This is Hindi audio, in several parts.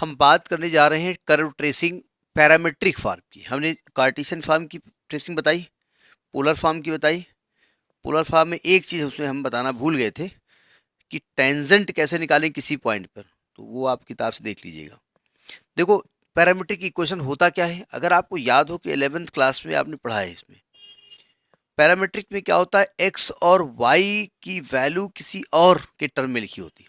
हम बात करने जा रहे हैं कर्व ट्रेसिंग पैरामेट्रिक फॉर्म की। हमने कार्टेशियन फॉर्म की ट्रेसिंग बताई, पोलर फॉर्म की बताई। पोलर फॉर्म में एक चीज़ उसमें हम बताना भूल गए थे कि टेंजेंट कैसे निकालें किसी पॉइंट पर, तो वो आप किताब से देख लीजिएगा। देखो, पैरामेट्रिक इक्वेशन होता क्या है, अगर आपको याद हो कि 11th क्लास में आपने पढ़ा है, इसमें पैरामेट्रिक में क्या होता है, एक्स और वाई की वैल्यू किसी और के टर्म में लिखी होती है।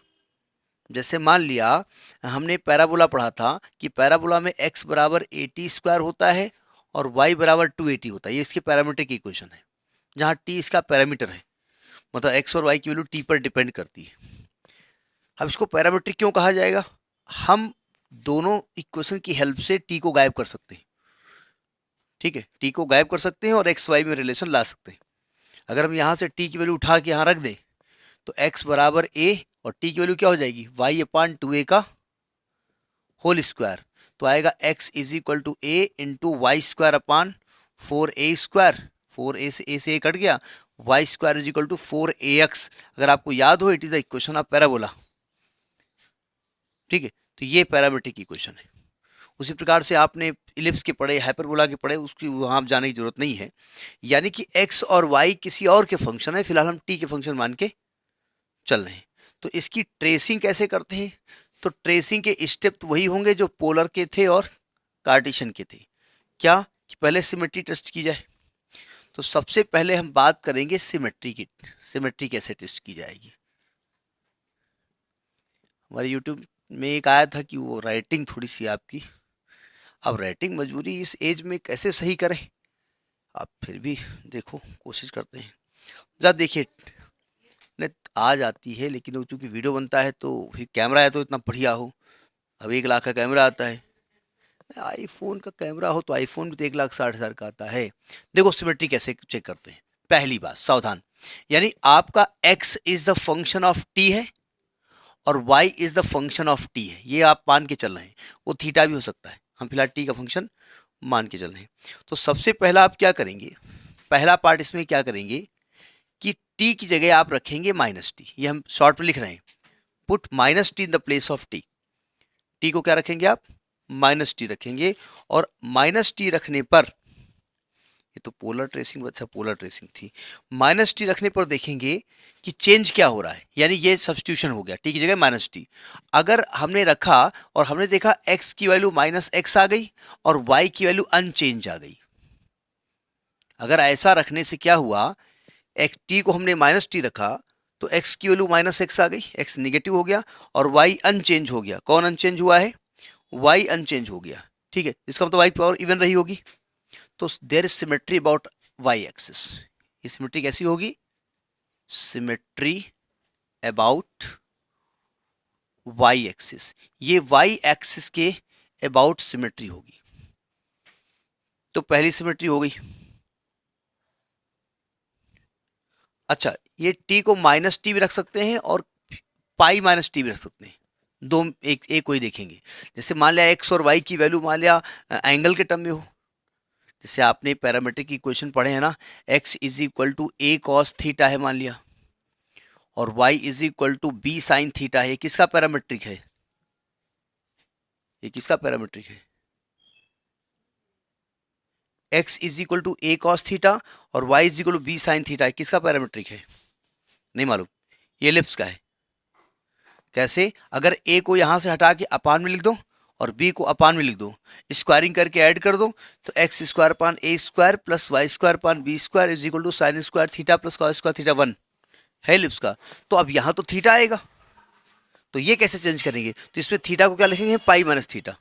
जैसे मान लिया हमने पैराबोला पढ़ा था कि पैराबोला में x बराबर 80 स्क्वायर होता है और y बराबर 280 होता है। ये इसके पैरामीट्रिक इक्वेशन है, जहाँ t इसका पैरामीटर है, मतलब x और y की वैल्यू t पर डिपेंड करती है। अब इसको पैरामीट्रिक क्यों कहा जाएगा, हम दोनों इक्वेशन की हेल्प से t को गायब कर सकते हैं। ठीक है, t को गायब कर सकते हैं और एक्स वाई में रिलेशन ला सकते हैं। अगर हम यहाँ से t की वैल्यू उठा के यहाँ रख दें तो x बराबर a और t की वैल्यू क्या हो जाएगी, y अपान 2a का होल स्क्वायर। तो आएगा x is equal to a into y square upon 4a square. 4a से a कट गया, y square is equal to 4ax। अगर आपको याद हो, it is the equation of parabola. ठीक है, तो ये पैरामेट्रिक इक्वेशन है। उसी प्रकार से आपने इलिप्स के पढ़े, हाइपरबोला के पढ़े, उसकी वहां आप जाने की जरूरत नहीं है। यानी कि x और y किसी और के फंक्शन है, फिलहाल हम t के फंक्शन मान के चल रहे हैं। तो इसकी ट्रेसिंग कैसे करते हैं, तो ट्रेसिंग के स्टेप तो वही होंगे जो पोलर के थे और कार्टेशियन के थे। क्या कि पहले सिमेट्री टेस्ट की जाए। तो सबसे पहले हम बात करेंगे सिमेट्री की। सिमेट्री कैसे टेस्ट की जाएगी, हमारे यूट्यूब में एक आया था कि वो राइटिंग थोड़ी सी आपकी, अब राइटिंग मजबूरी इस एज में कैसे सही करें, आप फिर भी देखो कोशिश करते हैं। ज़रा देखिए, ने आ जाती है, लेकिन वो चूंकि वीडियो बनता है तो कैमरा है तो इतना बढ़िया हो। अब 1 लाख का कैमरा आता है, आईफोन का कैमरा हो तो आईफोन भी तो 1,60,000 का आता है। देखो सिमेट्री कैसे चेक करते हैं। पहली बात सावधान, यानी आपका x is the function of t है और y is the function of t है, ये आप मान के चल रहे हैं। वो थीटा भी हो सकता है, हम फिलहाल t का फंक्शन मान के चल रहे हैं। तो सबसे पहला आप क्या करेंगे, पहला पार्ट इसमें क्या करेंगे कि t की जगह आप रखेंगे -t। ये हम शॉर्ट में लिख रहे हैं, put -t in the place of t। t को क्या रखेंगे आप, -t रखेंगे। और -t रखने पर, ये तो पोलर ट्रेसिंग, अच्छा पोलर ट्रेसिंग थी, -t रखने पर देखेंगे कि चेंज क्या हो रहा है, यानी ये सब्स्टिट्यूशन हो गया, t की जगह -t। अगर हमने रखा और हमने देखा x की वैल्यू -x आ गई और y की वैल्यू अनचेंज आ गई। अगर ऐसा रखने से क्या हुआ, एक t को हमने -t रखा तो x की वैल्यू -x आ गई, x निगेटिव हो गया और y अनचेंज हो गया। कौन अनचेंज हुआ है, y अनचेंज हो गया। ठीक है, इसका मतलब y पावर इवन रही होगी। तो there is symmetry about y axis. ये सिमेट्री कैसी होगी, सिमेट्री अबाउट y एक्सिस, ये y एक्सिस के अबाउट सिमेट्री होगी। तो पहली सिमेट्री हो गई। अच्छा, ये t को -t भी रख सकते हैं और पाई -t भी रख सकते हैं, दो एक कोई देखेंगे। जैसे मान लिया x और y की वैल्यू मान लिया एंगल के टर्म में हो, जैसे आपने पैरामीट्रिक की इक्वेशन पढ़े हैं ना, x is equal to a cos theta है मान लिया, और y is equal to b sin theta है। ये किसका पैरामीट्रिक है, ये किसका पैरामीट्रिक है, x is equal to a cos theta और y is equal to b sin theta है, किसका पैरामीट्रिक है, नहीं मालूम, ये एलिप्स का है। कैसे, अगर a को यहां से हटा के अपान में लिख दो और b को अपान में लिख दो, स्क्वायरिंग करके ऐड कर दो, तो x square upon a square plus y square upon b square is equal to sine square theta plus cos square theta 1 है एलिप्स का। तो अब यहां तो थीटा आएगा, तो ये कैसे चेंज करेंगे, तो इसमें थीटा को क्या लिखेंगे, पाई माइनस थीटा।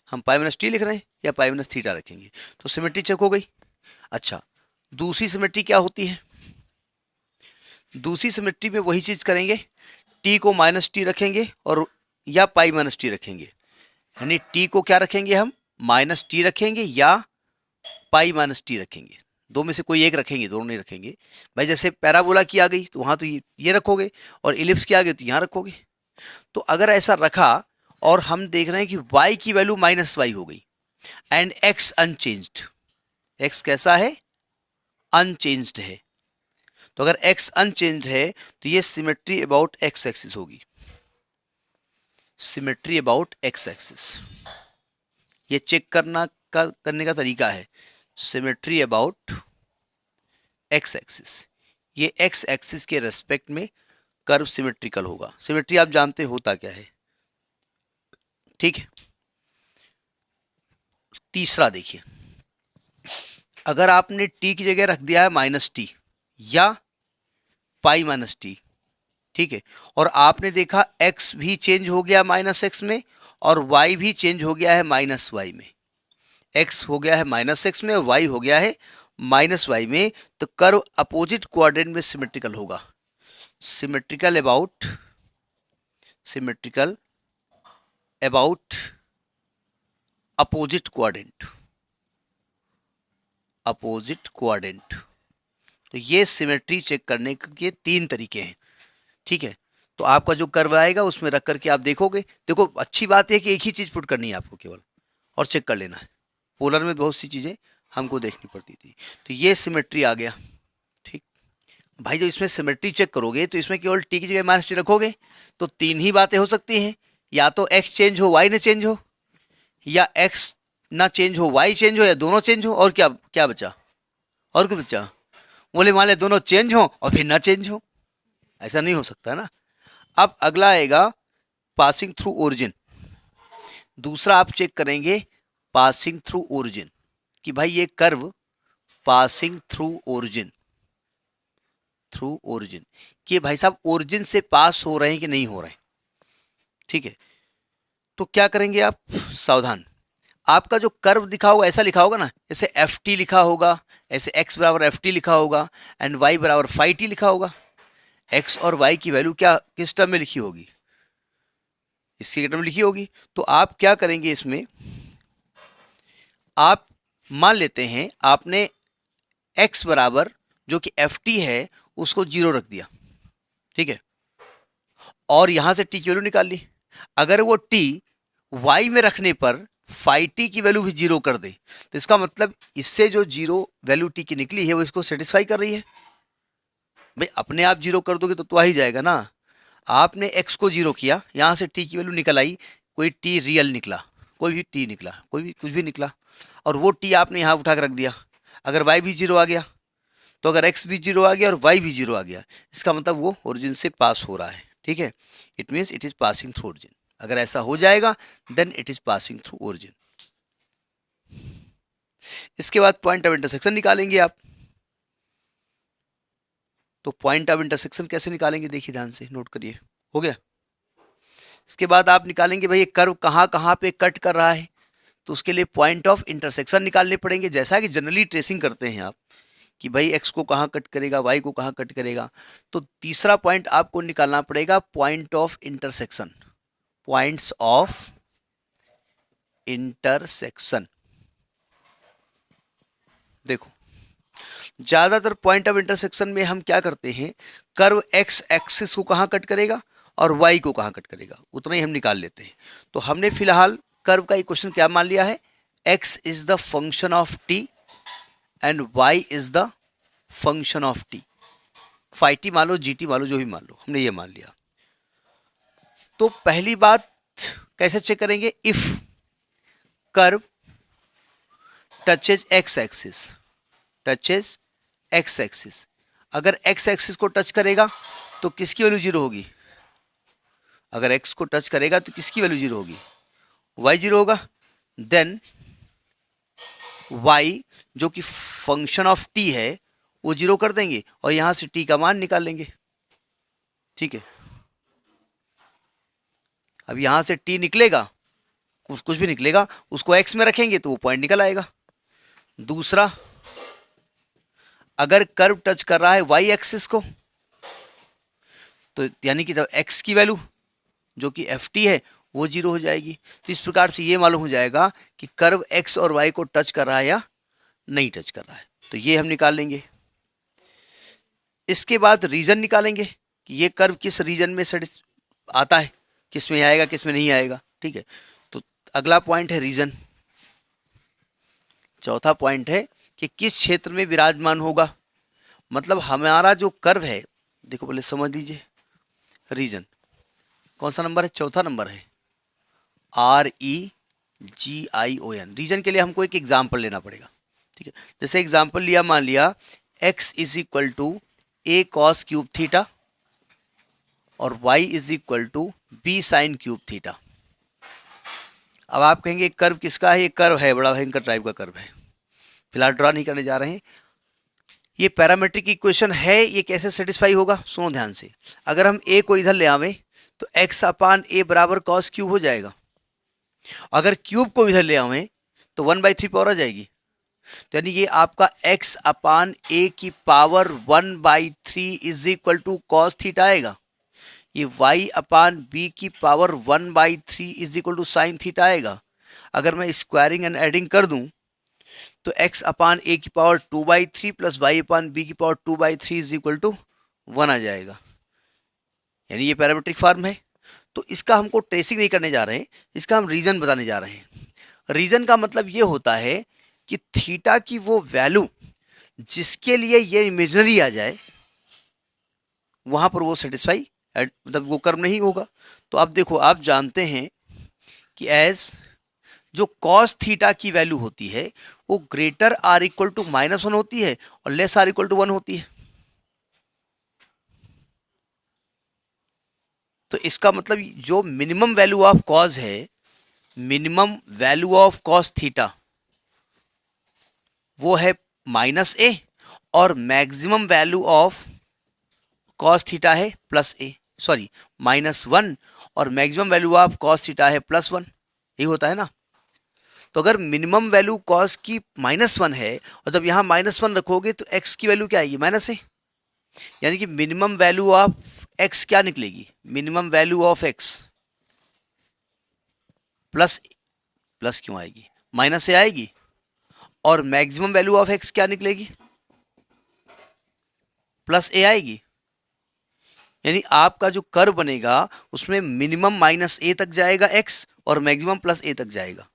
हम पाई माइनस टी लिख रहे हैं या पाई माइनस थीटा रखेंगे, तो सिमेट्री चेक हो गई। अच्छा, दूसरी सिमेट्री क्या होती है, दूसरी सिमेट्री में वही चीज करेंगे, टी को -t रखेंगे और या पाई -t रखेंगे। यानी t को क्या रखेंगे हम, -t रखेंगे या पाई -t रखेंगे, दो में से कोई एक रखेंगे, दोनों नहीं रखेंगे भाई। जैसे पैराबोला की आ गई तो वहां तो ये रखोगे, और इलिप्स की आ गई तो यहां रखोगे। तो अगर ऐसा रखा और हम देख रहे हैं कि y की वैल्यू -y हो गई एंड x अनचेंज्ड, x कैसा है, अनचेंज्ड है। तो अगर x अनचेंज्ड है तो ये सिमेट्री अबाउट x एक्सिस होगी। Symmetry about x axis. ये चेक करने का तरीका है, सिमेट्री अबाउट एक्स एक्सिस। ये एक्स एक्सिस के रेस्पेक्ट में कर्व सिमेट्रिकल होगा। सिमेट्री आप जानते होता क्या है, ठीक है। तीसरा देखिए, अगर आपने टी की जगह रख दिया है -t या पाई -t, ठीक है, और आपने देखा x भी चेंज हो गया -x में और y भी चेंज हो गया है -y में, x हो गया है -x में और y हो गया है -y में, तो कर्व अपोजिट क्वाड्रेंट में सिमेट्रिकल होगा। Symmetrical about opposite quadrant. तो ये सिमेट्री चेक करने के 3 तरीके हैं, ठीक है। तो आपका जो कर्व आएगा उसमें रख करके आप देखोगे। देखो अच्छी बात है कि एक ही चीज पुट करनी है आपको केवल, और चेक कर लेना है। पोलर में बहुत सी चीजें हमको देखनी पड़ती थी। तो ये सिमेट्री आ गया, ठीक भाई। जब इसमें सिमेट्री चेक करोगे तो इसमें केवल टी की जगह -t रखोगे तो 3 ही बातें हो सकती हैं, या तो x चेंज हो y न चेंज हो, या x ना चेंज हो y चेंज हो, या दोनों चेंज हो। और क्या बचा, और क्या बचा? बोले मान ले दोनों चेंज हो और फिर ना चेंज हो, ऐसा नहीं हो सकता ना। अब अगला आएगा पासिंग थ्रू ओरिजिन। दूसरा आप चेक करेंगे पासिंग थ्रू ओरिजिन, कि भाई ये कर्व पासिंग थ्रू ओरिजिन कि भाई साहब ओरिजिन से पास हो रहे हैं कि नहीं हो रहे हैं, ठीक है। तो क्या करेंगे आप, सावधान। आपका जो कर्व दिखा होगा ऐसा लिखा होगा ना, जैसे ft लिखा होगा, ऐसे x बराबर ft लिखा होगा एंड y बराबर phi t लिखा होगा। x और y की वैल्यू क्या किस टर्म में लिखी होगी, इसी टर्म में लिखी होगी। तो आप क्या करेंगे, इसमें आप मान लेते हैं आपने x बराबर जो कि ft है उसको 0 रख दिया, ठीक है, और यहां से t की वैल्यू निकाल ली। अगर वो t y में रखने पर phi t की वैल्यू भी 0 कर दे, तो इसका मतलब इससे जो 0 वैल्यू t की निकली है वो इसको सेटिस्फाई कर रही है। भाई अपने आप 0 कर दोगे तो आ ही जाएगा ना। आपने x को 0 किया, यहां से t की वैल्यू निकल आई, कोई t रियल निकला, कोई भी t निकला, कोई भी कुछ भी निकला, और वो t आपने यहां उठा कर रख दिया। अगर y भी 0 आ गया, तो अगर x भी 0 आ गया और y भी 0 आ गया, इसका मतलब वो ओरिजिन से पास हो रहा है, ठीक है। It means it is passing through origin. अगर ऐसा हो जाएगा then it is passing through origin. इसके बाद पॉइंट ऑफ इंटरसेक्शन निकालेंगे आप। तो पॉइंट ऑफ इंटरसेक्शन कैसे निकालेंगे, देखिए ध्यान से नोट करिए। हो गया। इसके बाद आप निकालेंगे भाई ये कर्व कहाँ कहाँ पे कट कर रहा है, तो उसके लिए पॉइंट ऑफ इंटरसेक्शन निकालने पड़ेंगे। जैसा कि जनरली ट्रेसिंग करते हैं आप कि भाई x को कहाँ कट करेगा, y को कहाँ कट करेगा, तो तीसरा पॉइंट आपको निकालना पड़ेगा point of intersection. Points of intersection, देखो ज्यादातर पॉइंट ऑफ इंटरसेक्शन में हम क्या करते हैं, कर्व x एक्सिस को कहाँ कट करेगा और y को कहाँ कट करेगा, उतना ही हम निकाल लेते हैं। तो हमने फिलहाल कर्व का इक्वेशन क्या मान लिया है, x is the function of t and y is the function of t। phi t मान लो, gt मान लो, जो भी मान लो, हमने ये मान लिया। तो पहली बात कैसे चेक करेंगे, if curve touches x axis, अगर x एक्सिस को टच करेगा तो किसकी वैल्यू 0 होगी, अगर x को टच करेगा तो किसकी वैल्यू 0 होगी, y 0 होगा। देन y जो कि फंक्शन ऑफ t है वो 0 कर देंगे और यहां से t का मान निकाल लेंगे, ठीक है। अब यहां से t निकलेगा, कुछ भी निकलेगा, उसको x में रखेंगे तो वो पॉइंट निकल आएगा। दूसरा, अगर कर्व टच कर रहा है y एक्सिस को, तो यानी कि x की वैल्यू जो कि ft है वो 0 हो जाएगी। तो इस प्रकार से ये मालूम हो जाएगा कि कर्व x और y को टच कर रहा है या नहीं टच कर रहा है, तो ये हम निकाल लेंगे। इसके बाद रीजन निकालेंगे कि ये कर्व किस रीजन में आता है, किस में आएगा किस में नहीं आएगा, ठीक है। तो अगला पॉइंट है रीजन। चौथा पॉइंट है कि किस क्षेत्र में विराजमान होगा, मतलब हमारा जो कर्व है, देखो पहले समझ लीजिए, रीजन कौन सा नंबर है, चौथा नंबर है, REGION। रीजन के लिए हमको एक एग्जाम्पल लेना पड़ेगा, ठीक है। जैसे एग्जाम्पल लिया, मान लिया x is equal to a cos cube theta और y is equal to b sine cube theta. अब आप कहेंगे कर्व किसका है? ये कर्व है, बड़ा भयंकर टाइप का कर्व है, फिलहाल ड्रॉ नहीं करने जा रहे हैं। ये पैरामेट्रिक इक्वेशन है, ये कैसे सेटिस्फाई होगा? सुनो ध्यान से। अगर हम a को इधर ले आवे तो x अपान a बराबर cos क्यूब हो जाएगा। अगर क्यूब को इधर ले आवे तो 1/3 पावर आ जाएगी। तो यानी ये आपका x अपान a की power 1/3 is equal to cos theta आएगा। ये y अपान b की power 1/3 is equal to sine theta आएगा। अगर मैं स्क्वायरिंग एंड एडिंग कर दूं तो x अपान a की पावर 2/3 प्लस y अपान b की पावर 2/3 इज इक्वल टू 1 आ जाएगा। यानी ये पैरामेट्रिक फॉर्म है। तो इसका हमको ट्रेसिंग नहीं करने जा रहे हैं, इसका हम रीजन बताने जा रहे हैं। रीजन का मतलब ये होता है कि थीटा की वो वैल्यू जिसके लिए ये इमेजिनरी आ जाए वहां पर वो सेटिस्फाई, मतलब वो कर्व नहीं होगा। तो अब देखो, आप जानते हैं कि एज जो कॉस थीटा की वैल्यू होती है वो ग्रेटर आर इक्वल टू -1 होती है और लेस आर इक्वल टू 1 होती है। तो इसका मतलब जो मिनिमम वैल्यू ऑफ कॉस है, minimum value of cos theta वो है -a और maximum value of cos theta है -1 और maximum value of cos theta है +1। यही होता है ना। तो अगर मिनिमम वैल्यू कॉस की -1 है और जब यहां -1 रखोगे तो x की वैल्यू क्या आएगी? -a। यानी कि मिनिमम वैल्यू ऑफ x क्या निकलेगी? Minimum value of x plus क्यों आएगी? -a आएगी। और मैक्सिमम वैल्यू ऑफ x क्या निकलेगी? +a आएगी। यानी आपका जो कर्व बनेगा उसमें मिनिमम -a तक जाएगा x और मैक्सिमम +a तक जाएगा।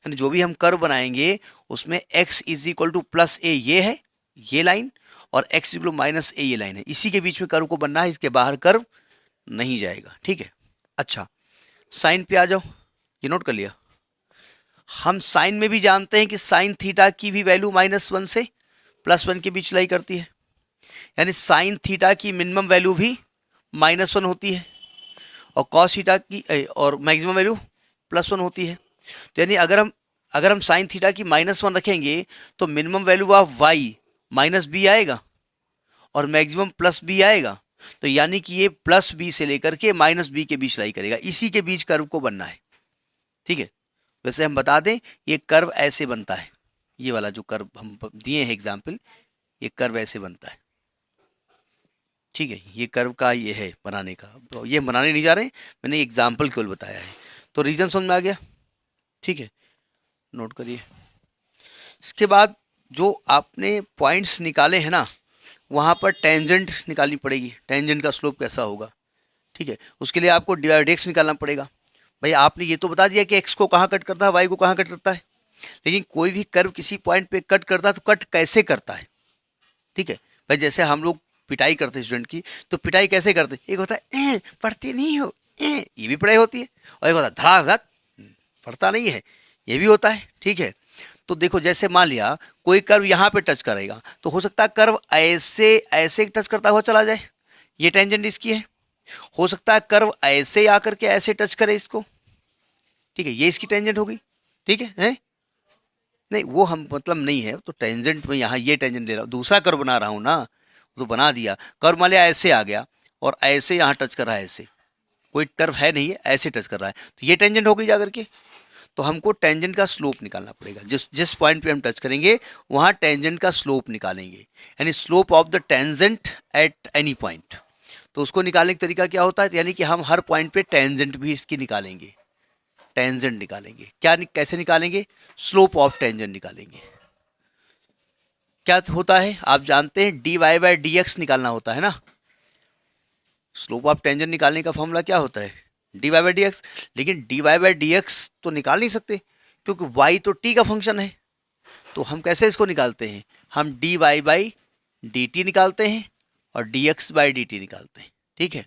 यानी जो भी हम कर्व बनाएंगे उसमें x is equal to +a ये है, ये लाइन, और x इक्वल टू -a ये लाइन है। इसी के बीच में कर्व को बनना है, इसके बाहर कर्व नहीं जाएगा, ठीक है। अच्छा, साइन पे आ जाओ, ये नोट कर लिया। हम साइन में भी जानते हैं कि साइन थीटा की भी वैल्यू -1 से +1 के बीच लाई करती है। यानी साइन थीटा की मिनिमम वैल्यू भी -1 होती है और कॉस थीटा की और मैक्सिमम वैल्यू +1 होती है। तो यानी अगर हम साइन थीटा की -1 रखेंगे तो minimum value of y -b आएगा और मैक्सिमम +b आएगा। तो यानी कि ये +b से लेकर के -b के बीच लाई करेगा। इसी के बीच कर्व को बनना है, ठीक है। वैसे हम बता दें, ये कर्व ऐसे बनता है। ये वाला जो कर्व हम दिए हैं एग्जाम्पल, ये कर्व ऐसे बनता है, ठीक है। ये कर्व का ये है बनाने का, तो ये बनाने नहीं जा रहे हैं, मैंने एग्जाम्पल केवल बताया है। तो रीजन समझ में आ गया, ठीक है, नोट करिए। इसके बाद जो आपने पॉइंट्स निकाले हैं ना, वहाँ पर टेंजेंट निकालनी पड़ेगी। टेंजेंट का स्लोप कैसा होगा, ठीक है। उसके लिए आपको डिवाइड एक्स निकालना पड़ेगा। भाई आपने ये तो बता दिया कि एक्स को कहाँ कट करता है, वाई को कहाँ कट करता है, लेकिन कोई भी कर्व किसी पॉइंट पे कट करता है तो कट कैसे करता है, ठीक है। भाई जैसे हम लोग पिटाई करते हैं स्टूडेंट की, तो पिटाई कैसे करते? एक होता है पढ़ते नहीं हो, ये भी पढ़ाई होती है, और एक होता है धड़ाधड़ पढ़ता नहीं है, ये भी होता है, ठीक है। तो देखो, जैसे मान लिया कोई कर्व यहाँ पे टच करेगा तो हो सकता है कर्व ऐसे ऐसे टच करता हुआ चला जाए, ये टेंजेंट इसकी है। हो सकता है कर्व ऐसे आकर के ऐसे टच करे इसको, ठीक है, ये इसकी टेंजेंट होगी, ठीक है। नहीं वो हम मतलब नहीं है, तो टेंजेंट में यहाँ ये टेंजेंट ले रहा हूँ, दूसरा कर्व बना रहा हूँ ना, तो बना दिया। कर्व मान लिया ऐसे आ गया और ऐसे यहाँ टच कर रहा है, ऐसे कोई कर्व है नहीं है, ऐसे टच कर रहा है, तो ये टेंजेंट हो गई जाकर के। तो हमको टेंजेंट का स्लोप निकालना पड़ेगा। जिस पॉइंट पे हम टच करेंगे वहाँ टेंजेंट का स्लोप निकालेंगे, यानी slope of the tangent at any point. तो उसको निकालने का तरीका क्या होता है, यानी कि हम हर पॉइंट पे टेंजेंट भी इसकी निकालेंगे, टेंजेंट निकालेंगे। कैसे निकालेंगे? स्लोप ऑफ टेंजेंट निकालेंगे। क्या होता है आप जानते हैं, dy/dx निकालना होता है ना। स्लोप ऑफ टेंजेंट निकालने का फॉर्मूला क्या होता है? dy/dx। लेकिन dy/dx तो निकाल नहीं सकते क्योंकि y तो t का फंक्शन है। तो हम कैसे इसको निकालते हैं? हम dy/dt निकालते हैं और dx/dt निकालते हैं, ठीक है।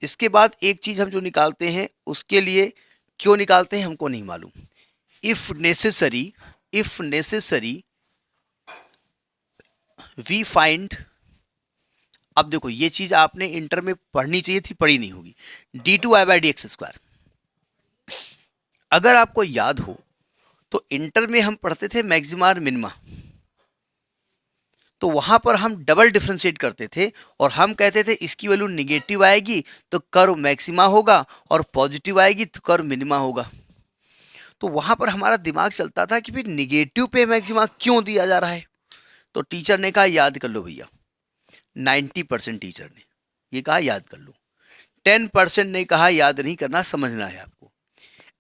इसके बाद एक चीज हम जो निकालते हैं, उसके लिए क्यों निकालते हैं हमको नहीं मालूम। इफ नेसेसरी वी फाइंड, अब देखो ये चीज आपने इंटर में पढ़नी चाहिए थी, पढ़ी नहीं होगी, d2i/dx²। अगर आपको याद हो तो इंटर में हम पढ़ते थे मैक्सिमा और मिनिमा, तो वहां पर हम डबल डिफरेंशिएट करते थे और हम कहते थे इसकी वैल्यू निगेटिव आएगी तो कर्व मैक्सिमा होगा और पॉजिटिव आएगी तो कर्व मिनिमा होगा। तो वहां पर हमारा दिमाग चलता था कि फिर निगेटिव पे मैक्सिमा क्यों दिया जा रहा है। तो टीचर ने कहा याद कर लो भैया, 90% टीचर ने ये कहा याद कर लो, 10% ने कहा याद नहीं करना, समझना है आपको।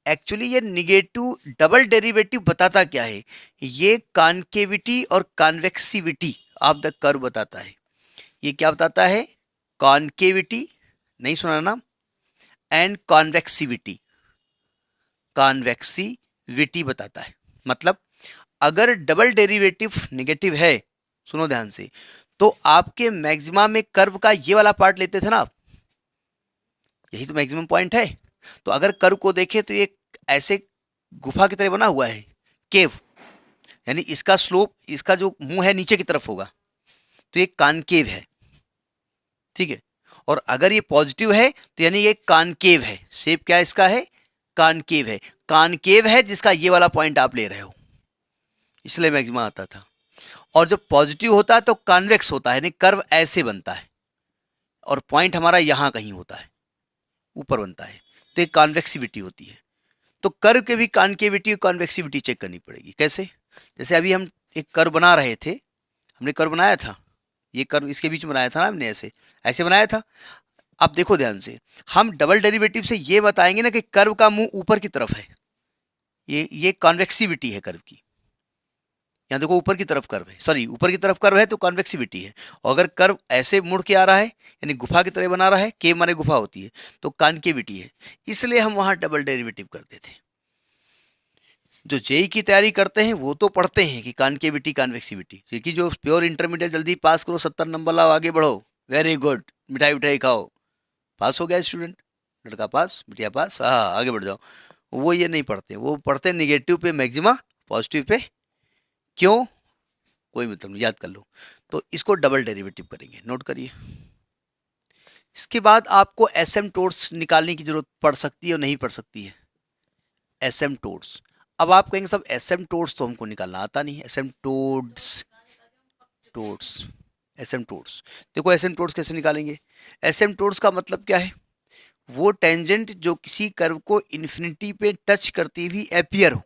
एक्चुअली ये निगेटिव डबल डेरिवेटिव बताता क्या है, ये कॉन्केविटी और कॉन्वेक्सिविटी ऑफ द कर्व बताता है। ये क्या बताता है, कॉन्केविटी, नहीं सुना नाम, एंड कॉन्वेक्सिविटी, कॉन्वेक्सिविटी बताता है। मतलब अगर डबल डेरिवेटिव नेगेटिव है, सुनो ध्यान से, तो आपके मैक्सिमा में कर्व का ये वाला पार्ट लेते थे ना आप, यही तो मैक्सिमम पॉइंट है। तो अगर कर्व को देखें तो ये ऐसे गुफा की तरह बना हुआ है, केव, यानी इसका स्लोप, इसका जो मुंह है नीचे की तरफ होगा, तो ये कॉनकेव है, ठीक है। और अगर ये पॉजिटिव है तो यानी ये कॉनकेव है। शेप क्या इसका है, कॉनकेव है। कॉनकेव है जिसका ये वाला पॉइंट आप ले रहे हो, इसलिए मैक्सिमा आता था। और जब पॉजिटिव होता है तो कॉन्वेक्स होता है, यानी कर्व ऐसे बनता है और पॉइंट हमारा यहां कहीं होता है, ऊपर बनता है, तो एक कॉन्वेक्सिविटी होती है। तो कर्व के भी कॉन्केविटी और कॉन्वेक्सिविटी चेक करनी पड़ेगी। कैसे, जैसे अभी हम एक कर्व बना रहे थे, हमने कर्व बनाया था, ये कर्व इसके बीच में बनाया था ना हमने, ऐसे ऐसे बनाया था। अब देखो ध्यान से, हम डबल डेरिवेटिव से ये बताएंगे ना कि कर्व का मुंह ऊपर की तरफ है, ये कॉन्वेक्सिविटी है कर्व की। यहाँ देखो ऊपर की तरफ कर्व है, सॉरी ऊपर की तरफ कर्व है तो कॉन्वेक्सिविटी है। और अगर कर्व ऐसे मुड़ के आ रहा है, यानी गुफा की तरह बना रहा है, केव माने गुफा होती है, तो कॉन्केविटी है। इसलिए हम वहां डबल डेरिवेटिव करते थे। जो जेई की तैयारी करते हैं वो तो पढ़ते हैं कि कॉन्केविटी कॉन्वेक्सिविटी, क्योंकि जो प्योर इंटरमीडिएट जल्दी पास करो, 70 नंबर लाओ, आगे बढ़ो, वेरी गुड, मिठाई मिठाई खाओ, पास हो गया स्टूडेंट, लड़का पास, बिटिया पास, हाँ आगे बढ़ जाओ। वो ये नहीं पढ़ते, वो पढ़ते निगेटिव पे मैक्सिमा, पॉजिटिव पे क्यों, कोई मतलब नहीं, याद कर लो। तो इसको डबल डेरिवेटिव करेंगे, नोट करिए। इसके बाद आपको एसिम्प्टोट्स निकालने की जरूरत पड़ सकती है और नहीं पड़ सकती है। एसिम्प्टोट्स, अब आप कहेंगे सब एसिम्प्टोट्स तो हमको निकालना आता नहीं है। एसिम्प्टोट्स देखो, एसिम्प्टोट्स कैसे निकालेंगे। एसिम्प्टोट्स का मतलब क्या है, वो टेंजेंट जो किसी कर्व को इन्फिनिटी पे टच करती हुई एपियर हो।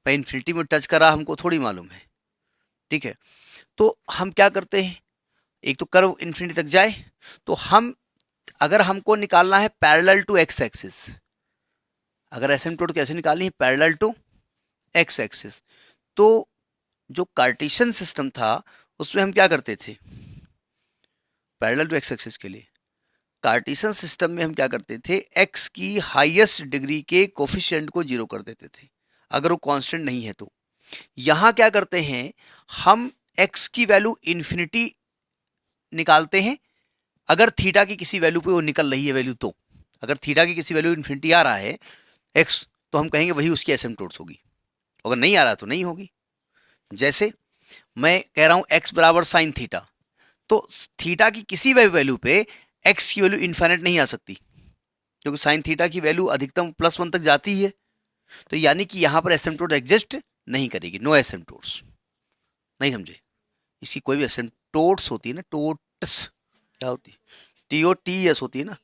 भाई इन्फिनिटी में टच करा हमको थोड़ी मालूम है, ठीक है। तो हम क्या करते हैं, एक तो कर्व इन्फिनिटी तक जाए, तो हम, अगर हमको निकालना है पैरेलल टू एक्स एक्सिस, अगर एसिम्प्टोट कैसे निकालनी है, पैरेलल टू एक्स एक्सिस, तो जो कार्टेशियन सिस्टम था उसमें हम क्या करते थे, पैरेलल टू एक्स एक्सिस के लिए कार्टेशियन सिस्टम में हम क्या करते थे, एक्स की हाईएस्ट डिग्री के कोफिशिएंट को जीरो कर देते थे, अगर वो कांस्टेंट नहीं है तो। यहां क्या करते हैं, हम एक्स की वैल्यू इन्फिनिटी निकालते हैं, अगर थीटा की किसी वैल्यू पे वो निकल रही है वैल्यू, तो अगर थीटा की किसी वैल्यू इन्फिनिटी आ रहा है एक्स, तो हम कहेंगे वही उसकी एसिम्प्टोट्स होगी, अगर नहीं आ रहा तो नहीं होगी। जैसे मैं कह रहा हूं एक्स बराबर साइन थीटा, तो थीटा की किसी वैल्यू पे एक्स की वैल्यू इन्फिनिट नहीं आ सकती, क्योंकि साइन थीटा की वैल्यू अधिकतम +1 तक जाती है। तो यानी कि यहां पर एसिम्प्टोट एग्जिस्ट नहीं करेगी, नो एसिम्प्टोट्स, नहीं समझे। इसकी कोई भी एसिम्प्टोट्स होती है ना, टोट्स क्या होती है, TOTS होती है ना,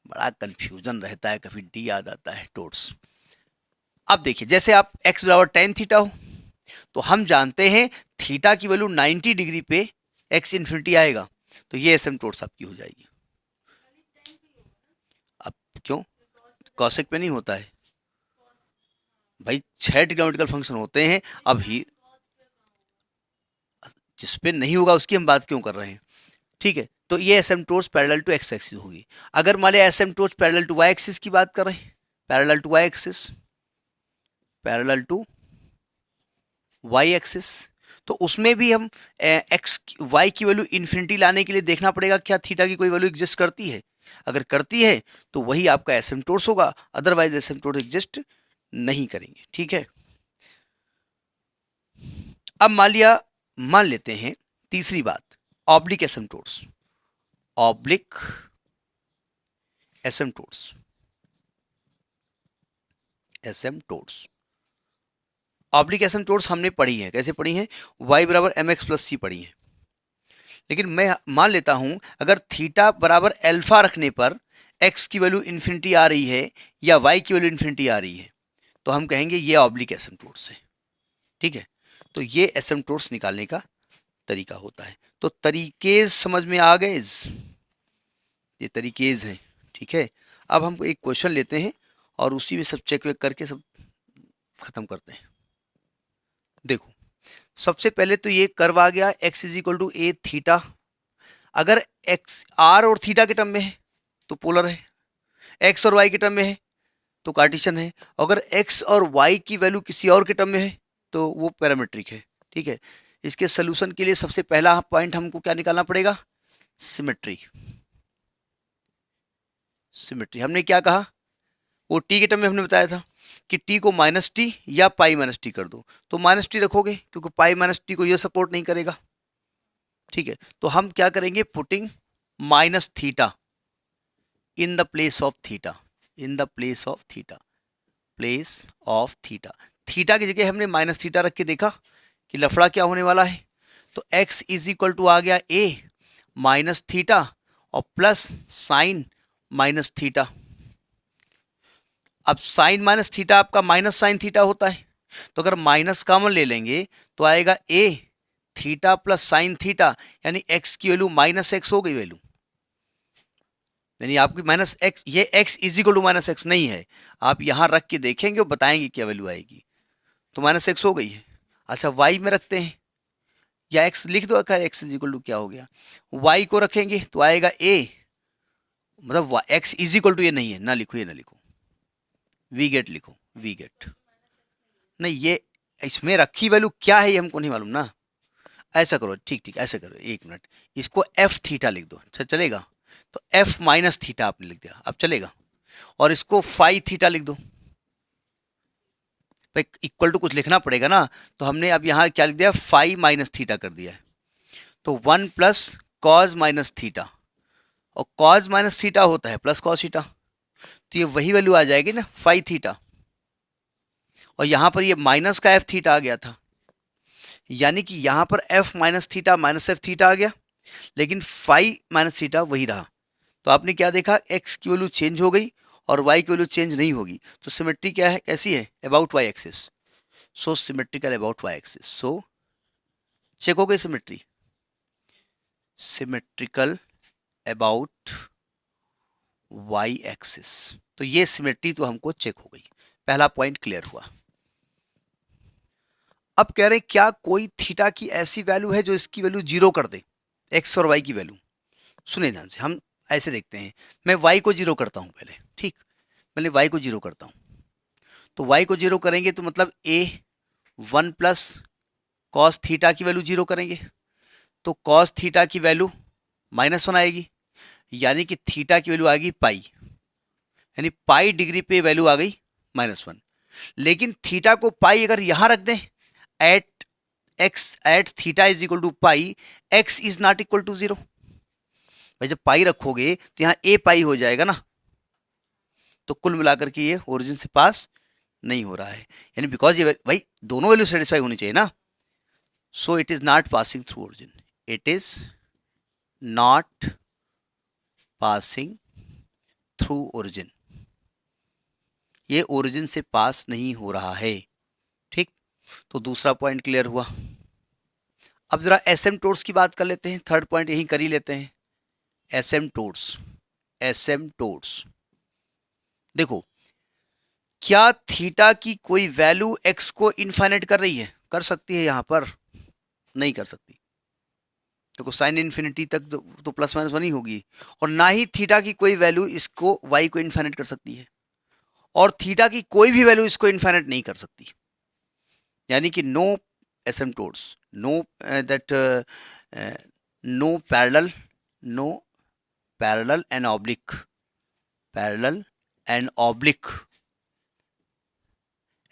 बड़ा कंफ्यूजन रहता है, कभी डी याद आता है, टोट्स। अब देखिए, जैसे आप x बराबर tan थीटा हो, तो हम जानते हैं थीटा की वैल्यू 90 डिग्री पे x इन्फिनिटी आएगा, तो ये एसिम्प्टोट्स आपकी हो जाएगी। अब क्यों, कॉसेक पे नहीं होता है भाई, 6 ट्रिग्नोमेट्रिकल फंक्शन होते हैं। अब ही जिस पे नहीं होगा उसकी हम बात क्यों कर रहे हैं, ठीक है। तो ये asymptotes parallel to x axis होगी। अगर मान लिया asymptotes parallel to y axis की बात कर रहे हैं, parallel to y axis, parallel to y axis, तो उसमें भी हम एक्स वाई की वैल्यू इन्फिनिटी लाने के लिए देखना पड़ेगा क्या थीटा की कोई वैल्यू एग्जिस्ट करती है। अगर करती है तो वही आपका एसिम्प्टोट्स होगा, अदरवाइज एसिम्प्टोट्स एग्जिस्ट नहीं करेंगे। ठीक है, अब मान लेते हैं तीसरी बात, oblique asymptotes. Oblique asymptotes, asymptotes, oblique asymptotes हमने पढ़ी है, कैसे पढ़ी है, y बराबर एम एक्स प्लस सी पढ़ी है। लेकिन मैं मान लेता हूं अगर थीटा बराबर अल्फा रखने पर x की वैल्यू इन्फिनिटी आ रही है या y की वैल्यू इन्फिनिटी आ रही है, तो हम कहेंगे ये ऑब्लिक एसिम्प्टोट्स है। ठीक है, तो ये एसिम्प्टोट्स निकालने का तरीका होता है। तो तरीकेज समझ में आ गए, ये तरीकेज हैं। ठीक है, अब हम एक क्वेश्चन लेते हैं और उसी में सब चेक वेक करके सब खत्म करते हैं। देखो, सबसे पहले तो ये कर्व आ गया x is equal to a theta. अगर x r और थीटा के टर्म में है तो पोलर है, x और y के टर्म में है तो कार्टेशियन है, अगर x और y की वैल्यू किसी और के टर्म में है तो वो पैरामीट्रिक है। ठीक है, इसके सोल्यूशन के लिए सबसे पहला पॉइंट हमको क्या निकालना पड़ेगा, सिमेट्री। सिमेट्री हमने क्या कहा, वो टी के टर्म में हमने बताया था कि टी को माइनस टी या पाई माइनस टी कर दो, तो माइनस टी रखोगे क्योंकि पाई माइनस टी को ये सपोर्ट नहीं करेगा। ठीक है, तो हम क्या करेंगे, putting minus theta in the place of theta, in the place of theta, place of theta. Theta की जगह हमने माइनस थीटा रख के देखा कि लफड़ा क्या होने वाला है, तो x इज इक्वल टू आ गया a माइनस थीटा और प्लस साइन माइनस थीटा। अब साइन माइनस थीटा आपका माइनस साइन थीटा होता है, तो अगर माइनस कॉमन ले लेंगे तो आएगा a theta plus sine theta, यानी x की वैल्यू माइनस एक्स हो गई वैल्यू, यानी आपकी माइनस एक्स, ये x is equal to minus x नहीं है, आप यहां रख के देखेंगे और बताएंगे क्या वैल्यू आएगी, तो माइनस एक्स हो गई है। अच्छा y में रखते हैं, या x लिख दो, अगर x इज इक्वल टू क्या हो गया, y को रखेंगे तो आएगा a, मतलब x इज इक्वल टू ये नहीं है, ना लिखो, ये ना लिखो, वी गेट लिखो, वी गेट नहीं, ये इसमें रखी वैल्यू क्या है ये हमको नहीं मालूम ना। ऐसा करो, ठीक ठीक ऐसा करो, एक मिनट, इसको एफ थीटा लिख दो, अच्छा चलेगा, तो एफ माइनस थीटा आपने लिख दिया, अब चलेगा, और इसको फाई थीटा लिख दो, इक्वल टू कुछ लिखना पड़ेगा ना, तो हमने अब यहाँ क्या लिख दिया, फाई माइनस थीटा कर दिया है, तो 1 प्लस कॉज माइनस थीटा, और कॉज माइनस थीटा होता है प्लस कॉस थीटा, तो ये वही वैल्यू आ जाएगी ना, फाई थीटा, और यहां पर ये माइनस का एफ थीटा आ गया था, यानी कि यहां पर F minus theta minus F theta आ गया, लेकिन फाई माइनस थीटा वही रहा। तो आपने क्या देखा, एक्स की वैल्यू चेंज हो गई और वाई की वैल्यू चेंज नहीं होगी, तो सिमेट्री क्या है, कैसी है, about y axis, so symmetrical about y axis, so check हो गई symmetry, symmetrical about y axis, तो ये सिमेट्री तो हमको चेक हो गई, पहला पॉइंट क्लियर हुआ। अब कह रहे हैं क्या कोई थीटा की ऐसी वैल्यू है जो इसकी वैल्यू जीरो कर दे, एक्स और वाई की वैल्यू। सुने ध्यान से, हम ऐसे देखते हैं, मैं वाई को जीरो करता हूं पहले, ठीक, पहले वाई को जीरो करता हूं, तो वाई को जीरो करेंगे तो मतलब ए 1 प्लस कॉस थीटा की वैल्यू जीरो करेंगे, तो कॉस थीटा की वैल्यू -1 आएगी, यानी कि थीटा की वैल्यू आएगी पाई, यानी पाई डिग्री पे वैल्यू आ गई -1। लेकिन थीटा को पाई अगर यहां रख दें, at x at theta is equal to pi, x is not equal to 0, भाई जब पाई रखोगे तो यहां ए पाई हो जाएगा ना, तो कुल मिलाकर के ये ओरिजिन से पास नहीं हो रहा है, यानी बिकॉज ये भाई दोनों वैल्यू सेटिस्फाई होनी चाहिए ना, so it is not passing through origin, it is not passing through origin, ये ओरिजिन से पास नहीं हो रहा है। ठीक, तो दूसरा पॉइंट क्लियर हुआ। अब जरा एसिम्प्टोट्स की बात कर लेते हैं, थर्ड पॉइंट यही कर ही लेते हैं, एसिम्प्टोट्स। एसिम्प्टोट्स देखो, क्या थीटा की कोई वैल्यू एक्स को इनफाइनाइट कर रही है, कर सकती है, यहां पर नहीं कर सकती, देखो साइन इन्फिनिटी तक तो प्लस माइनस 1 ही होगी, और ना ही थीटा की कोई वैल्यू इसको वाई को इनफाइनाइट कर सकती है, और थीटा की कोई भी वैल्यू इसको इनफाइनाइट नहीं कर सकती, यानी कि no asymptotes, no that no parallel, no parallel and oblique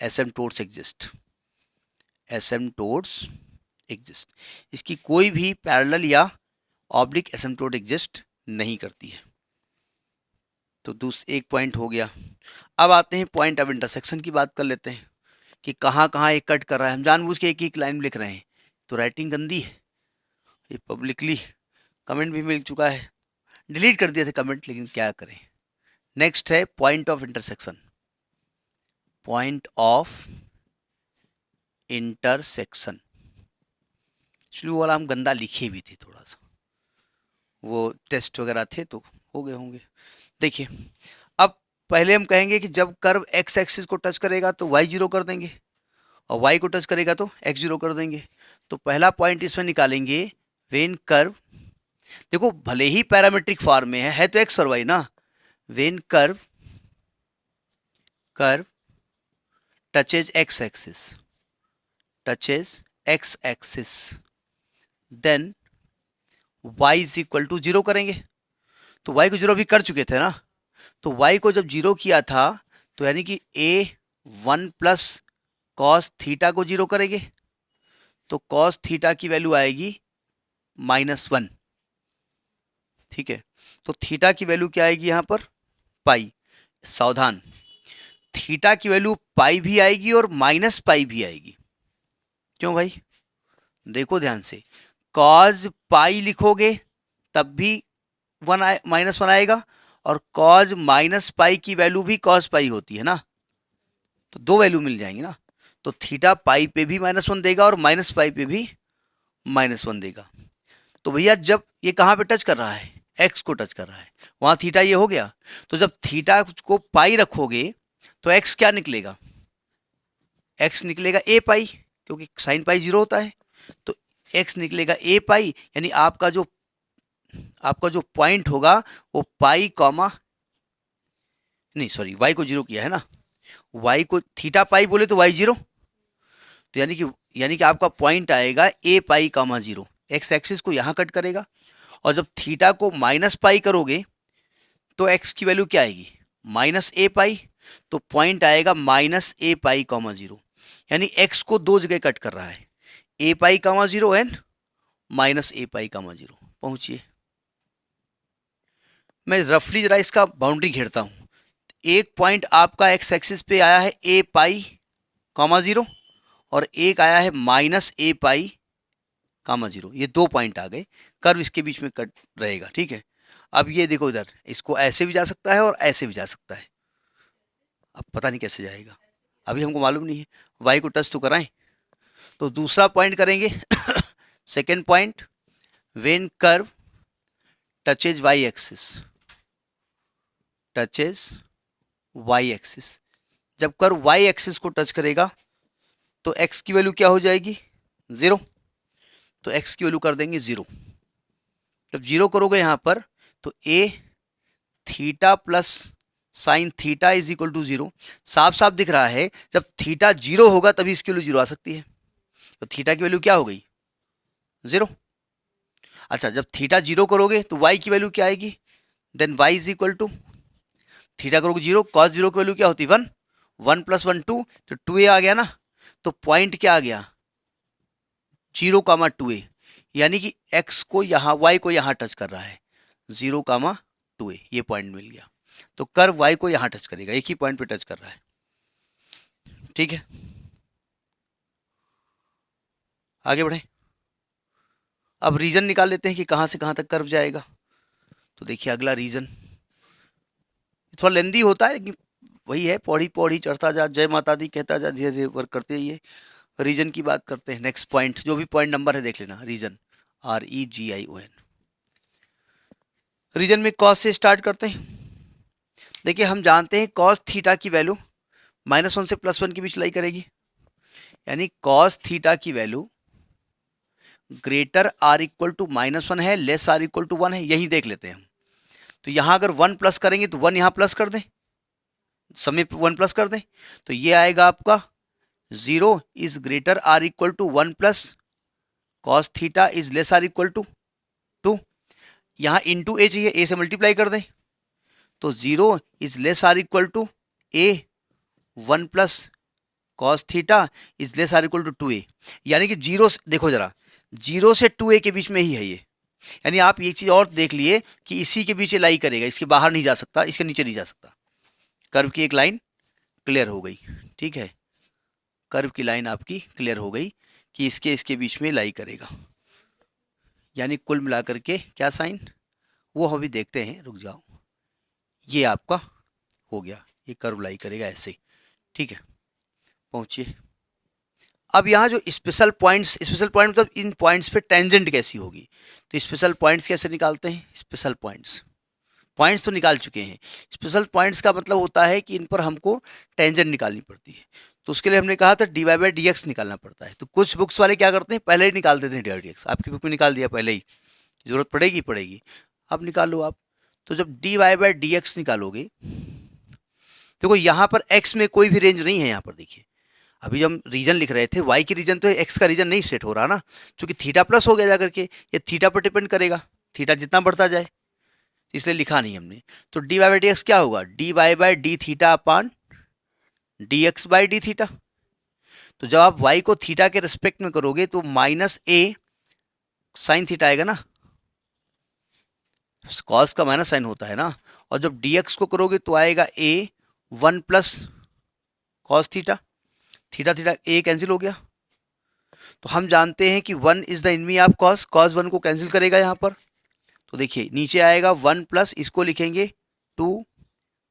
asymptotes exist. इसकी कोई भी पैरेलल या ऑब्लिक एसिम्पटोट एग्जिस्ट नहीं करती है। तो एक पॉइंट हो गया। अब आते हैं पॉइंट ऑफ इंटरसेक्शन की बात कर लेते हैं कि कहाँ कहाँ एक कट कर रहा है। हम जानबूझ के एक एक लाइन लिख रहे हैं तो राइटिंग गंदी है। ये पब्लिकली कमेंट भी मिल चुका है, डिलीट कर दिए थे कमेंट, लेकिन क्या करें। नेक्स्ट है पॉइंट ऑफ इंटरसेक्शन। एक्चुअली वो वाला हम गंदा लिखे भी थे, थोड़ा सा वो टेस्ट वगैरह थे तो हो गए होंगे। देखिए, अब पहले हम कहेंगे कि जब कर्व एक्स एक्सिस को टच करेगा तो वाई जीरो कर देंगे, और वाई को टच करेगा तो एक्स जीरो कर देंगे। तो पहला पॉइंट इसमें निकालेंगे, वेन कर्व, देखो भले ही पैरामीट्रिक फॉर्म में है तो एक्स और वाई ना, when curve touches x axis then y is equal to zero करेंगे। तो y को जीरो भी कर चुके थे ना, तो y को जब जीरो किया था तो यानी कि a1 प्लस कॉस थीटा को जीरो करेंगे, तो कॉस थीटा की वैल्यू आएगी -1। ठीक है, तो थीटा की वैल्यू क्या आएगी यहाँ पर, पाई। सावधान, थीटा की वैल्यू पाई भी आएगी और माइनस पाई भी आएगी। क्यों भाई, देखो ध्यान से, कॉज पाई लिखोगे तब भी -1 आएगा, और कॉज माइनस पाई की वैल्यू भी कॉज पाई होती है ना, तो दो वैल्यू मिल जाएंगी ना। तो थीटा पाई पे भी -1 देगा और माइनस पाई पे भी -1 देगा। तो भैया जब ये कहाँ पे टच कर रहा है, एक्स को टच कर रहा है, वहां थीटा ये हो गया। तो जब थीटा को पाई रखोगे तो एक्स क्या निकलेगा, एक्स निकलेगा ए पाई, क्योंकि साइन पाई जीरो होता है। तो एक्स निकलेगा ए पाई, यानी आपका जो पॉइंट होगा वो पाई कॉमा, नहीं सॉरी, वाई को जीरो किया है ना, वाई को थीटा पाई बोले तो वाई जीरो, तो यानी कि आपका पॉइंट आएगा ए पाई कॉमा जीरो। एक्स एक्सिस को यहां कट करेगा, और जब थीटा को माइनस पाई करोगे तो एक्स की वैल्यू क्या आएगी, -a पाई, तो पॉइंट आएगा -a पाई कॉमा जीरो। यानी एक्स को दो जगह कट कर रहा है, a pi comma zero and -a pi comma zero. पहुंचिए, मैं रफली जरा इसका बाउंड्री घेरता हूं। एक पॉइंट आपका एक्स एक्सिस पे आया है a पाई कॉमा जीरो, और एक आया है -a पाई कॉमा जीरो। ये दो पॉइंट आ गए, कर्व इसके बीच में कट रहेगा। ठीक है, अब ये देखो इधर, इसको ऐसे भी जा सकता है और ऐसे भी जा सकता है। अब पता नहीं कैसे जाएगा, अभी हमको मालूम नहीं है। वाई को टच तो कराएं, तो दूसरा पॉइंट करेंगे second point, when curve touches y axis, जब कर्व वाई एक्सिस को टच करेगा तो एक्स की वैल्यू क्या हो जाएगी, 0। तो एक्स की वैल्यू कर देंगे 0। जब 0 करोगे यहां पर तो A theta plus sine theta is equal to 0। साफ साफ दिख रहा है, जब थीटा 0 होगा तभी इसकी वैल्यू 0 आ सकती है। तो थीटा की वैल्यू क्या हो गई, 0। अच्छा, जब थीटा 0 करोगे तो y की वैल्यू क्या आएगी, then y is equal to, theta करोगे 0, cos 0 की वैल्यू क्या होती है 1, 1 + 1 2, तो 2a आ गया ना। तो पॉइंट क्या आ गया, 0, 2a, यानी कि x को यहाँ, y को यहाँ टच कर रहा है, 0, 2a, ये पॉइंट मिल गया। तो कर्व y को यहाँ टच करेगा, एक ही पॉइंट पे टच कर रहा है। ठीक है, आगे बढ़े। अब रीजन निकाल लेते हैं कि कहाँ से कहाँ तक कर्व जाएगा। तो देखिए अगला रीजन थोड़ा लेंदी होता है, लेकिन वही है, पौड़ी पौड़ी चढ़ता जा, जय माता दी कहता जा, धीरे धीरे वर्क करते ही है। रीजन की बात करते हैं। नेक्स्ट पॉइंट, जो भी पॉइंट नंबर है देख लेना, रीजन, REGION। रीजन में कॉस से स्टार्ट करते हैं। देखिए हम जानते हैं कॉस थीटा की वैल्यू -1 से +1 के बीच लाई करेगी, यानी कॉस थीटा की value greater or equal to -1 है, लेस आर इक्वल टू 1 है, यही देख लेते हैं हम। तो यहां अगर 1 प्लस करेंगे तो 1 यहां प्लस कर दें, समय 1 प्लस कर दें, तो ये आएगा आपका 0 is greater or equal to 1 plus cos theta is less or equal to 2। यहाँ इंटू ए चाहिए, ए से मल्टीप्लाई कर दें तो 0 is less or equal to a, 1 plus cos theta is less or equal to 2a। यानी कि जीरो, देखो जरा, 0 से 2a के बीच में ही है ये। यानी आप एक चीज और देख लिए कि इसी के बीच लाई करेगा, इसके बाहर नहीं जा सकता, इसके नीचे नहीं जा सकता। कर्व की एक लाइन क्लियर हो गई, ठीक है, कर्व की लाइन आपकी क्लियर हो गई कि इसके बीच में लाई करेगा। यानी कुल मिलाकर के क्या साइन, वो हम अभी देखते हैं, रुक जाओ। ये आपका हो गया, ये कर्व लाई करेगा ऐसे, ठीक है। पहुंचिए अब यहाँ जो स्पेशल पॉइंट्स मतलब इन पॉइंट्स पे टेंजेंट कैसी होगी, तो स्पेशल पॉइंट्स कैसे निकालते हैं। स्पेशल पॉइंट्स तो निकाल चुके हैं, स्पेशल पॉइंट्स का मतलब होता है कि इन पर हमको टेंजेंट निकालनी पड़ती है। तो उसके लिए हमने कहा था dy बाई डी एक्स निकालना पड़ता है। तो कुछ बुक्स वाले क्या करते हैं, पहले ही निकाल देते हैं dy डी एक्स। आपकी बुक में निकाल दिया पहले ही, जरूरत पड़ेगी, अब निकाल लो आप। तो जब dy बाई डी एक्स निकालोगे, देखो यहाँ पर x में कोई भी रेंज नहीं है। यहाँ पर देखिए, अभी हम रीजन लिख रहे थे, y की रीजन तो x का रीजन नहीं सेट हो रहा ना, क्योंकि थीटा प्लस हो गया जाकर के, ये थीटा पर डिपेंड करेगा, थीटा जितना बढ़ता जाए, इसलिए लिखा नहीं हमने। तो dy बाई डी एक्स क्या होगा, dy by D theta upon dx by D theta. तो जब आप y को थीटा के रिस्पेक्ट में करोगे तो माइनस a साइन थीटा आएगा ना, कॉस का माइनस साइन होता है ना। और जब dx को करोगे तो आएगा a 1 plus cos theta, theta a cancel हो गया। तो हम जानते हैं कि 1 is the enemy of cos, cos 1 को कैंसिल करेगा यहाँ पर। तो देखिए नीचे आएगा 1 प्लस, इसको लिखेंगे 2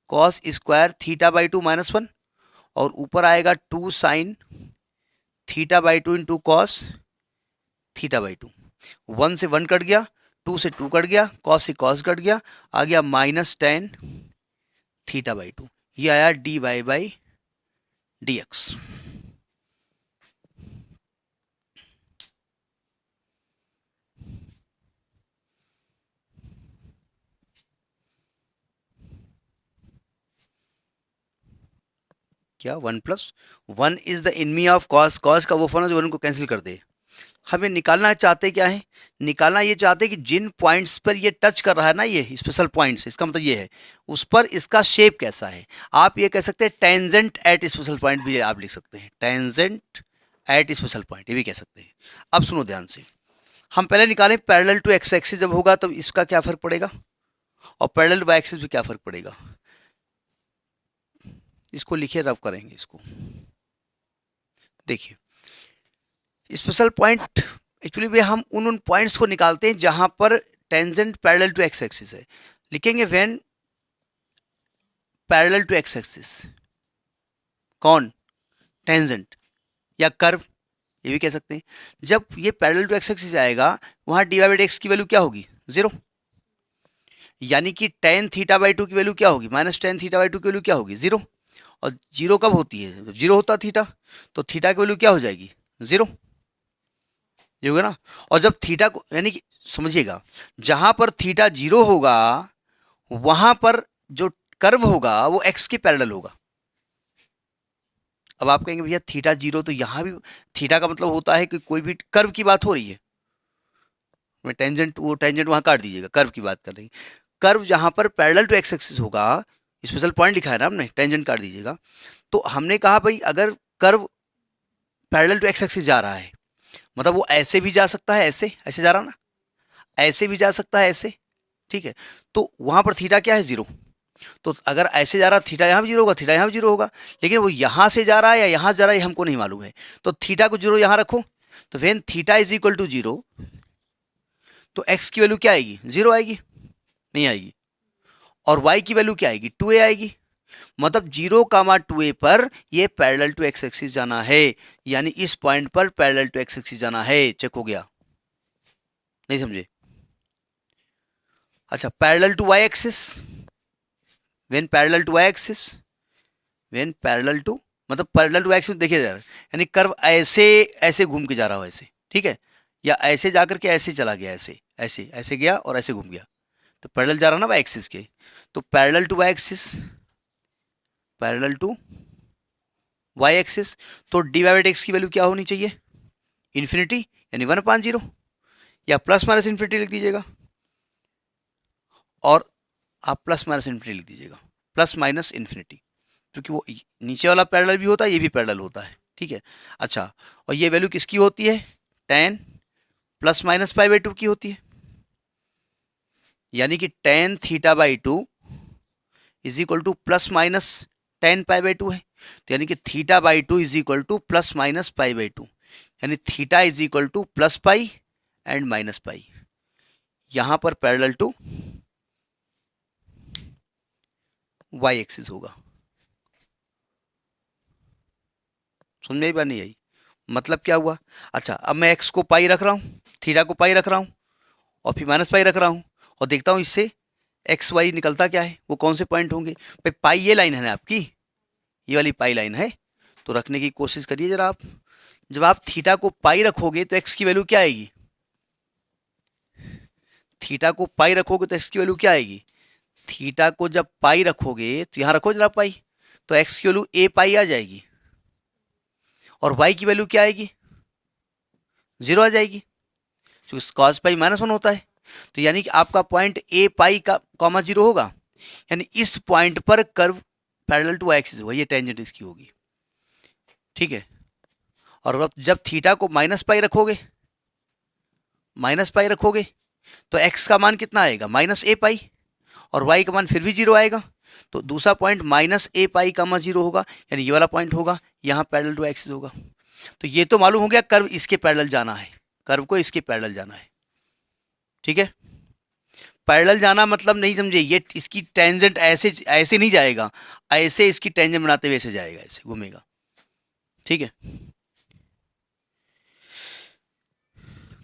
cos square theta by 2 minus 1, और ऊपर आएगा 2 sine theta by 2 into cos theta by 2। 1 से 1 कट गया, 2 से 2 कट गया, कॉस से कॉस कट गया, आ गया -10 थीटा बाई 2। ये आया dy बाई डी एक्स। क्या 1 प्लस 1 is the enemy of cos, cos का वो फॉर्म जो 1 को कैंसिल कर दे। हमें निकालना चाहते क्या है, निकालना ये चाहते हैं कि जिन पॉइंट्स पर ये टच कर रहा है ना, ये स्पेशल पॉइंट्स, इसका मतलब ये है उस पर इसका शेप कैसा है। आप ये कह सकते हैं टेंजेंट एट स्पेशल पॉइंट भी आप लिख सकते हैं, टेंजेंट एट स्पेशल पॉइंट, ये भी कह सकते हैं। अब सुनो ध्यान से, हम पहले निकालें पैरेलल टू एक्स एक्सिस जब होगा तो इसका क्या फर्क पड़ेगा, और पैरेलल टू वाई एक्सिस में क्या फर्क पड़ेगा। इसको लिखिए, रब करेंगे इसको। देखिए स्पेशल पॉइंट एक्चुअली वे हम उन पॉइंट्स को निकालते हैं जहां पर tangent parallel to x axis है। लिखेंगे when parallel to x axis, कौन, टेंजेंट या कर्व, ये भी कह सकते हैं। जब ये पैरेलल टू एक्स एक्सिस आएगा वहां डी बाई एक्स की वैल्यू क्या होगी, 0। यानी कि tan थीटा बाई 2 की वैल्यू क्या होगी, -tan थीटा बाई 2 की वैल्यू क्या होगी, 0। और 0 कब होती है, जब 0 होता थीटा, तो थीटा की वैल्यू क्या हो जाएगी, 0, ये होगा ना। और जब थीटा को, यानी कि समझिएगा, जहां पर थीटा 0 होगा वहां पर जो कर्व होगा वो x के पैरेलल होगा। अब आप कहेंगे भैया थीटा 0, तो यहां भी थीटा का मतलब होता है कि कोई भी कर्व की बात हो रही है। मैं टेंजेंट, वो टेंजेंट वहां काट दीजिएगा, कर्व की बात कर रही, कर्व जहां पर पैरेलल टू एक्स एक्सिस होगा, स्पेशल पॉइंट लिखा है ना हमने, टेंजेंट काट दीजिएगा। तो हमने कहा भाई अगर curve parallel to x axis जा रहा है, मतलब वो ऐसे भी जा सकता है, ऐसे ऐसे जा रहा ना, ऐसे भी जा सकता है, ऐसे, ठीक है। तो वहां पर थीटा क्या है, 0। तो अगर ऐसे जा रहा थीटा यहाँ भी 0 होगा, थीटा यहाँ भी 0 होगा, लेकिन वो यहाँ से जा रहा है या यहाँ से जा रहा है हमको नहीं मालूम है। तो थीटा को 0 यहाँ रखो, तो when theta is equal to 0, तो x की वैल्यू क्या आएगी, 0 आएगी, नहीं आएगी। और y की वैल्यू क्या आएगी, 2a आएगी। मतलब 0, 2a पर ये पैरेलल टू एक्स एक्सिस जाना है, यानी इस पॉइंट पर पैरेलल टू एक्स एक्सिस जाना है। चेक हो गया, नहीं समझे। अच्छा, parallel to y axis, when parallel to y axis, when parallel to, मतलब पैरेलल टू एक्सिस देखिए जरा, यानी कर्व ऐसे ऐसे घूम के जा रहा हो ऐसे, ठीक है, या ऐसे जाकर के ऐसे चला गया, ऐसे ऐसे ऐसे गया और ऐसे घूम गया, तो पैरेलल जा रहा ना वाई एक्सिस के। तो parallel to y axis, parallel to y axis, तो डी बाई एक्स की वैल्यू क्या होनी चाहिए, इन्फिनिटी, यानी 1/0, या प्लस माइनस इन्फिनिटी लिख दीजिएगा। और आप प्लस माइनस इन्फिनिटी लिख दीजिएगा, प्लस माइनस इन्फिनिटी, क्योंकि वो नीचे वाला पैरेलल भी होता है, ये भी पैरेलल होता है, ठीक है। अच्छा, और ये वैल्यू किसकी होती है, tan plus minus pi by 2 की होती है, यानी कि tan theta by 2 is equal two plus minus tan pi by 2 है, तो यानी कि theta by 2 is equal two plus minus pi by 2, यानी theta is equal two plus pi and minus pi, यहां पर पैरेलल टू वाई एक्सिस होगा। समझ में आई बात नहीं आई, मतलब क्या हुआ। अच्छा, अब मैं एक्स को पाई रख रहा हूँ, थीटा को पाई रख रहा हूँ, और फिर माइनस पाई रख रहा हूँ, और देखता हूँ इससे एक्स वाई निकलता क्या है, वो कौन से पॉइंट होंगे। भाई पाई ये लाइन है ना आपकी, ये वाली पाई लाइन है, तो रखने की कोशिश करिए जरा आप। जब आप थीटा को पाई रखोगे तो एक्स की वैल्यू क्या आएगी, थीटा को पाई रखोगे तो एक्स की वैल्यू क्या आएगी, थीटा को जब पाई रखोगे तो यहां रखो जरा पाई, तो एक्स की वैल्यू ए पाई आ जाएगी, और वाई की वैल्यू क्या आएगी, 0 आ जाएगी, क्योंकि कॉस पाई माइनस 1 होता है। तो यानी कि आपका पॉइंट ए पाई का कॉमा 0 होगा, यानी इस पॉइंट पर curve parallel to y axis होगा, ये टेंजेंट इसकी होगी, ठीक है। और जब थीटा को माइनस पाई रखोगे, माइनस पाई रखोगे, तो एक्स का मान कितना आएगा, माइनस ए पाई, और वाई का मान फिर भी 0 आएगा, तो दूसरा पॉइंट माइनस ए पाई कामा 0 होगा, यानी ये वाला पॉइंट होगा, यहाँ पैरेलल टू एक्सिस होगा। तो ये तो मालूम हो गया कर्व इसके पैरेलल जाना है, कर्व को इसके पैरेलल जाना है, ठीक है। पैरेलल जाना मतलब नहीं समझे, ये इसकी टेंजेंट ऐसे ऐसे नहीं जाएगा, ऐसे इसकी टेंजेंट बनाते हुए ऐसे जाएगा, ऐसे घूमेगा, ठीक है।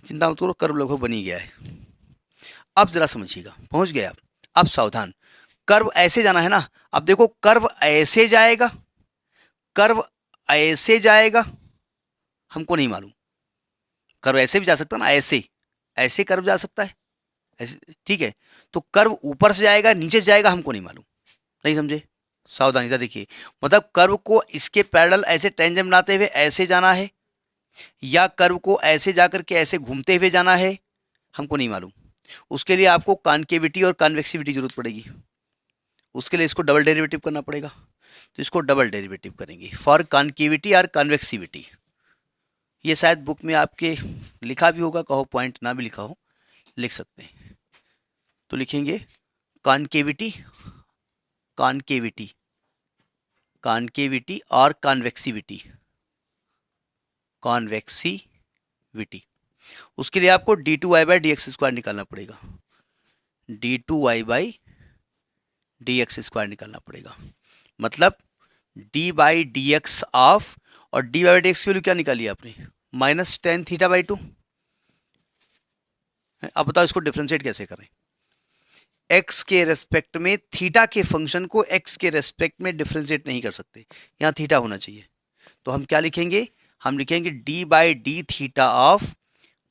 चिंता मत करो, कर्व लगभग बनी गया है। अब जरा समझिएगा, पहुंच गए आप, अब सावधान, कर्व ऐसे जाना है ना। अब देखो कर्व ऐसे जाएगा, कर्व ऐसे जाएगा, हमको नहीं मालूम, कर्व ऐसे भी जा सकता है ना, ऐसे ऐसे कर्व जा सकता है ऐसे, ठीक है। तो कर्व ऊपर से जाएगा नीचे से जाएगा, हमको नहीं मालूम, नहीं समझे, सावधानी से देखिए। मतलब कर्व को इसके पैरेलल ऐसे टेंजेंट बनाते हुए ऐसे जाना है, या कर्व को ऐसे जाकर के ऐसे घूमते हुए जाना है, हमको नहीं मालूम। उसके लिए आपको कॉन्केविटी और कॉन्वेक्सिविटी की जरूरत पड़ेगी, उसके लिए इसको डबल डेरिवेटिव करना पड़ेगा, तो इसको डबल डेरिवेटिव करेंगे फॉर कॉन्केविटी और कॉन्वेक्सिविटी। ये शायद बुक में आपके लिखा भी होगा, कहो पॉइंट ना भी लिखा हो, लिख सकते हैं। तो लिखेंगे कॉन्केविटी, कॉन्केविटी, कॉन्केविटी और कॉन्वेक्सिविटी, कॉन्वेक्सिविटी। उसके लिए आपको d2y by D x square निकालना पड़ेगा, d2y by D x square निकालना पड़ेगा, मतलब d by D x of, और d बाई डी एक्स की वैल्यू क्या निकाली आपने, माइनस टेन थीटा बाई 2। अब बताओ इसको डिफ्रेंशिएट कैसे करें, x के रेस्पेक्ट में थीटा के फंक्शन को x के रेस्पेक्ट में डिफ्रेंशिएट नहीं कर सकते, यहाँ थीटा होना चाहिए। तो हम क्या लिखेंगे, हम लिखेंगे d by D theta of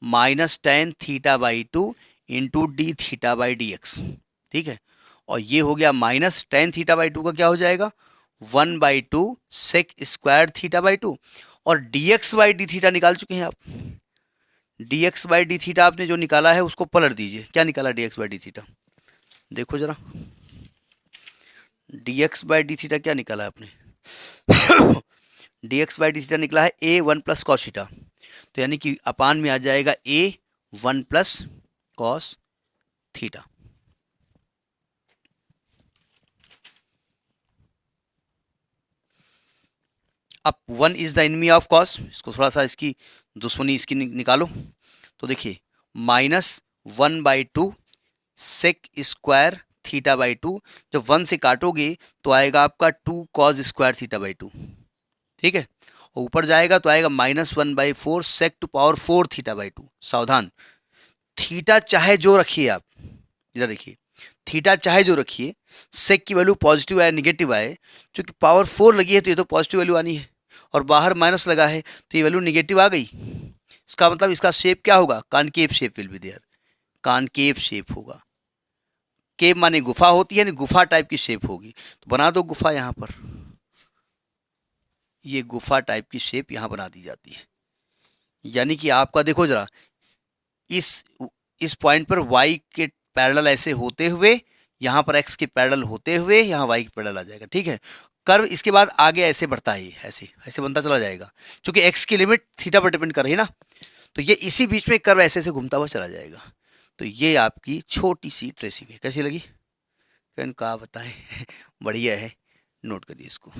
minus tan theta by 2 into D theta by D x, ठीक है। और ये हो गया माइनस टेन थीटा बाई 2 का क्या हो जाएगा, 1/2 सेक स्क्वायर थीटा बाई 2, और D x by D theta निकाल चुके हैं आप, D x by D theta आपने जो निकाला है उसको पलट दीजिए, क्या निकाला D x by D theta, देखो जरा, D x by D theta क्या निकाला है आपने D x by D theta निकला है a1 प्लस कॉस थीटा, तो यानी कि अपान में आ जाएगा a1 प्लस कॉस थीटा। अब 1 is the enemy of cos, इसको थोड़ा सा इसकी दुश्मनी इसकी निकालो, तो देखिए minus 1/2 sec square theta by 2, जब 1 से काटोगे तो आएगा आपका 2 कॉस स्क्वायर थीटा बाई 2, ठीक है। और ऊपर जाएगा तो आएगा -1/4 सेक टू पावर 4 थीटा बाई 2। सावधान, थीटा चाहे जो रखिए आप, इधर देखिए, थीटा चाहे जो रखिए, सेक की वैल्यू पॉजिटिव आए निगेटिव आए, क्योंकि पावर 4 लगी है तो ये तो पॉजिटिव वैल्यू आनी है, और बाहर माइनस लगा है तो ये वैल्यू निगेटिव आ गई। इसका मतलब इसका शेप क्या होगा, concave shape will be there, concave shape होगा। केव माने गुफा होती है ना, गुफा टाइप की शेप होगी, तो बना दो गुफा यहाँ पर, ये गुफा टाइप की शेप यहाँ बना दी जाती है। यानी कि आपका देखो जरा, इस पॉइंट पर y के पैरेलल ऐसे होते हुए यहाँ पर एक्स के पैरेलल होते हुए यहाँ वाई के पैरेलल आ जाएगा, ठीक है। कर्व इसके बाद आगे ऐसे बढ़ता है, ऐसे ऐसे बनता चला जाएगा, क्योंकि एक्स की लिमिट थीटा पर डिपेंड कर रही है ना, तो ये इसी बीच में कर्व ऐसे ऐसे घूमता हुआ चला जाएगा। तो ये आपकी छोटी सी ट्रेसिंग है। कैसी लगी? कहा बताएं बढ़िया है, नोट करिए इसको।